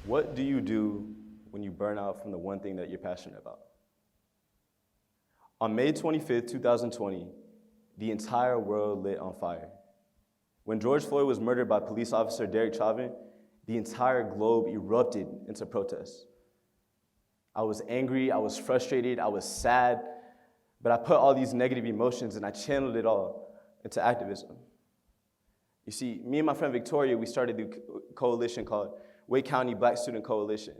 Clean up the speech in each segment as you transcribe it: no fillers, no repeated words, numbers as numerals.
What do you do when you burn out from the one thing that you're passionate about? On May 25th, 2020, the entire world lit on fire. When George Floyd was murdered by police officer Derek Chauvin, the entire globe erupted into protest. I was angry, I was frustrated, I was sad, but I put all these negative emotions and I channeled it all into activism. You see, me and my friend Victoria, we started a coalition called Wake County Black Student Coalition,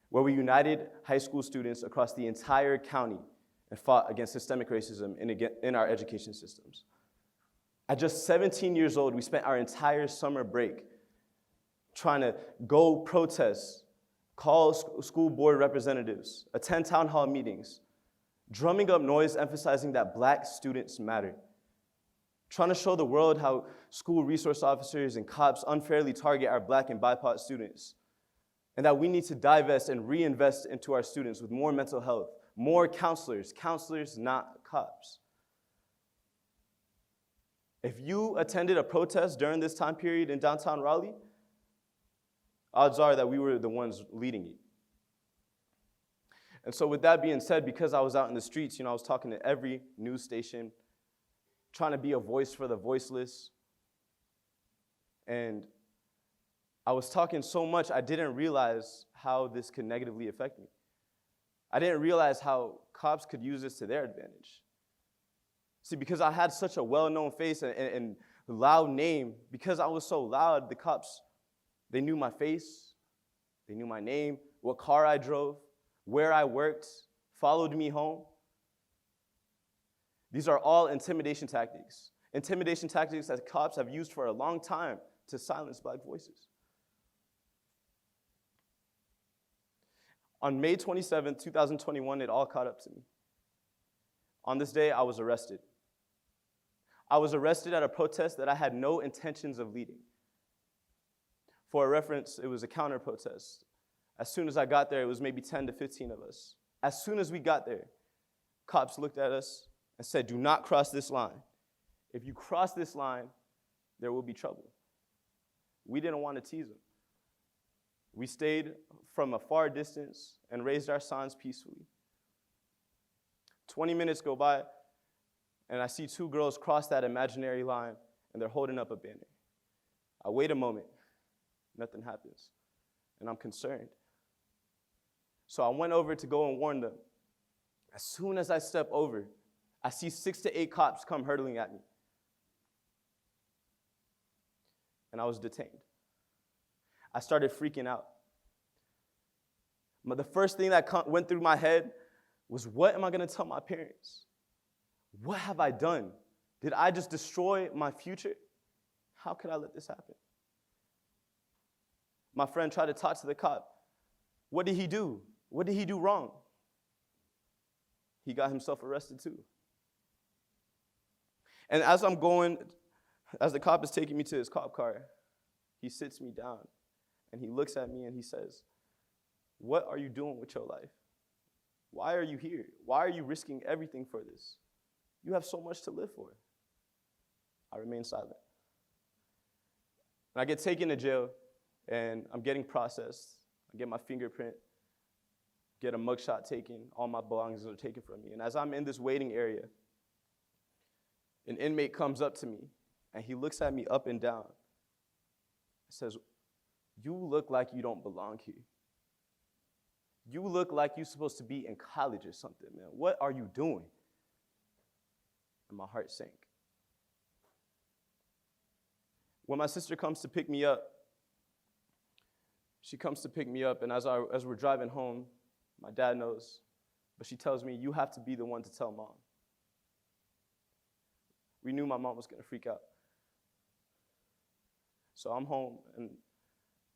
where we united high school students across the entire county and fought against systemic racism in our education systems. At just 17 years old, we spent our entire summer break trying to go protest, call school board representatives, attend town hall meetings, drumming up noise emphasizing that Black students matter, trying to show the world how school resource officers and cops unfairly target our Black and BIPOC students, and that we need to divest and reinvest into our students with more mental health, more counselors, not cops. If you attended a protest during this time period in downtown Raleigh, odds are that we were the ones leading it. And so with that being said, because I was out in the streets, I was talking to every news station, trying to be a voice for the voiceless. And I was talking so much, I didn't realize how this could negatively affect me. I didn't realize how cops could use this to their advantage. See, because I had such a well-known face and loud name, because I was so loud, the cops, they knew my face, they knew my name, what car I drove, where I worked, followed me home. These are all intimidation tactics that cops have used for a long time to silence Black voices. On May 27, 2021, it all caught up to me. On this day, I was arrested. I was arrested at a protest that I had no intentions of leading. For a reference, it was a counter protest. As soon as I got there, it was maybe 10 to 15 of us. As soon as we got there, cops looked at us and said, "Do not cross this line. If you cross this line, there will be trouble." We didn't want to tease them. We stayed from a far distance and raised our signs peacefully. 20 minutes go by, and I see two girls cross that imaginary line, and they're holding up a banner. I wait a moment, nothing happens, and I'm concerned. So I went over to go and warn them. As soon as I step over, I see 6 to 8 cops come hurtling at me. And I was detained. I started freaking out. But the first thing that went through my head was, what am I going to tell my parents? What have I done? Did I just destroy my future? How could I let this happen? My friend tried to talk to the cop. What did he do? What did he do wrong? He got himself arrested too. And as the cop is taking me to his cop car, he sits me down and he looks at me and he says, "What are you doing with your life? Why are you here? Why are you risking everything for this? You have so much to live for." I remain silent. And I get taken to jail and I'm getting processed. I get my fingerprint, get a mugshot taken, all my belongings are taken from me. And as I'm in this waiting area, an inmate comes up to me and he looks at me up and down. He says, "You look like you don't belong here. You look like you're supposed to be in college or something, man. What are you doing?" And my heart sank. When my sister comes to pick me up, she comes to pick me up, and as we're driving home, my dad knows, but she tells me, "You have to be the one to tell Mom." We knew my mom was going to freak out. So I'm home, and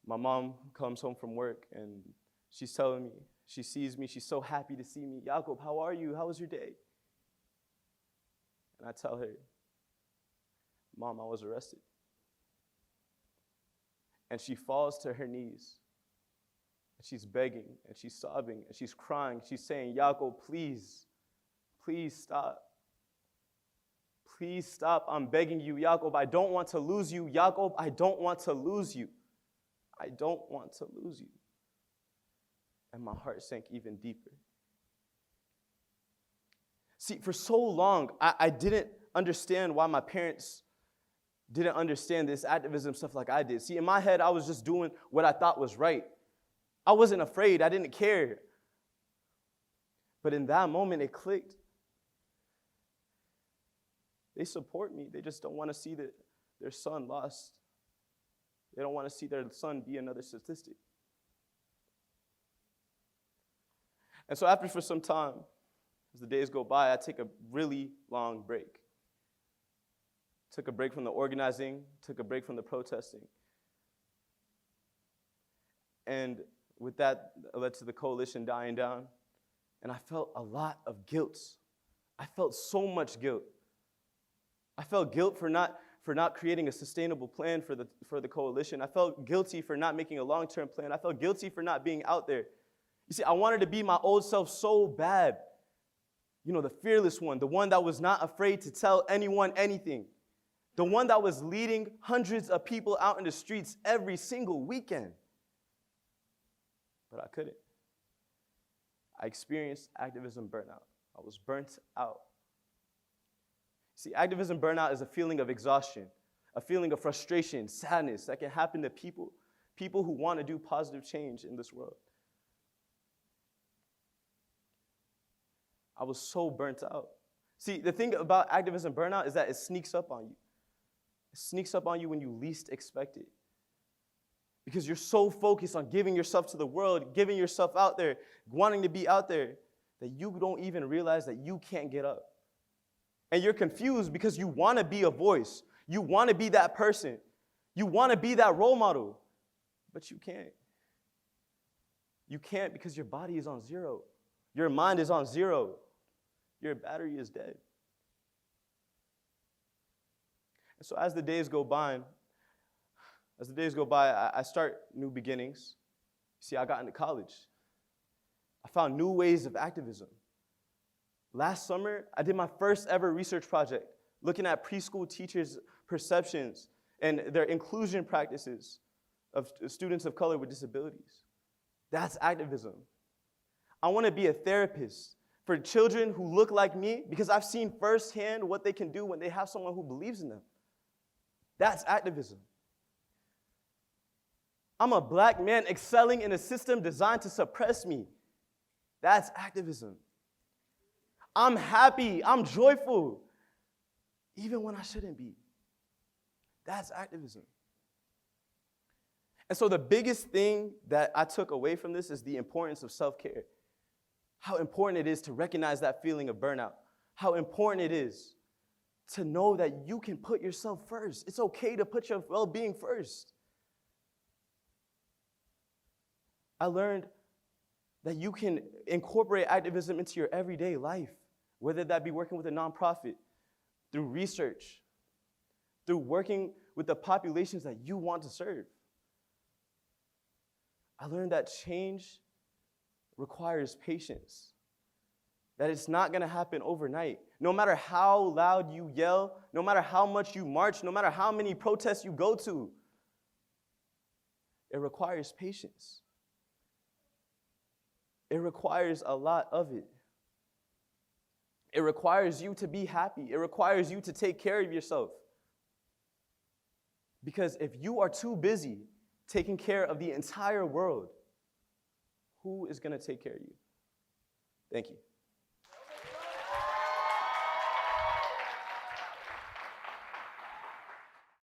my mom comes home from work, and she's telling me, she sees me, she's so happy to see me. "Jacob, how are you? How was your day?" And I tell her, "Mom, I was arrested." And she falls to her knees, and she's begging, and she's sobbing, and she's crying. She's saying, "Jacob, please, please stop. please stop. I'm begging you, Jacob. I don't want to lose you. Jacob, I don't want to lose you. I don't want to lose you. And my heart sank even deeper. See, for so long, I didn't understand why my parents didn't understand this activism stuff like I did. See, in my head, I was just doing what I thought was right. I wasn't afraid. I didn't care. But in that moment, it clicked. They support me. They just don't want to see their son lost. They don't want to see their son be another statistic. And so after for some time, as the days go by, I take a really long break. Took a break from the organizing, took a break from the protesting. And with that, it led to the coalition dying down. And I felt a lot of guilt. I felt so much guilt. I felt guilt for not creating a sustainable plan for the coalition. I felt guilty for not making a long-term plan. I felt guilty for not being out there. You see, I wanted to be my old self so bad. You know, the fearless one, the one that was not afraid to tell anyone anything. The one that was leading hundreds of people out in the streets every single weekend. But I couldn't. I experienced activism burnout. I was burnt out. See, activism burnout is a feeling of exhaustion, a feeling of frustration, sadness that can happen to people who want to do positive change in this world. I was so burnt out. See, the thing about activism burnout is that it sneaks up on you. It sneaks up on you when you least expect it. Because you're so focused on giving yourself to the world, giving yourself out there, wanting to be out there, that you don't even realize that you can't get up. And you're confused because you want to be a voice. You want to be that person. You want to be that role model. But you can't. You can't because your body is on zero. Your mind is on zero. Your battery is dead. And so as the days go by, I start new beginnings. See, I got into college. I found new ways of activism. Last summer, I did my first ever research project looking at preschool teachers' perceptions and their inclusion practices of students of color with disabilities. That's activism. I want to be a therapist for children who look like me because I've seen firsthand what they can do when they have someone who believes in them. That's activism. I'm a black man excelling in a system designed to suppress me. That's activism. I'm happy, I'm joyful, even when I shouldn't be. That's activism. And so the biggest thing that I took away from this is the importance of self-care. How important it is to recognize that feeling of burnout. How important it is to know that you can put yourself first. It's okay to put your well-being first. I learned that you can incorporate activism into your everyday life, whether that be working with a nonprofit, through research, through working with the populations that you want to serve. I learned that change requires patience, that it's not going to happen overnight. No matter how loud you yell, no matter how much you march, no matter how many protests you go to, it requires patience. It requires a lot of it. It requires you to be happy. It requires you to take care of yourself. Because if you are too busy taking care of the entire world, who is going to take care of you? Thank you.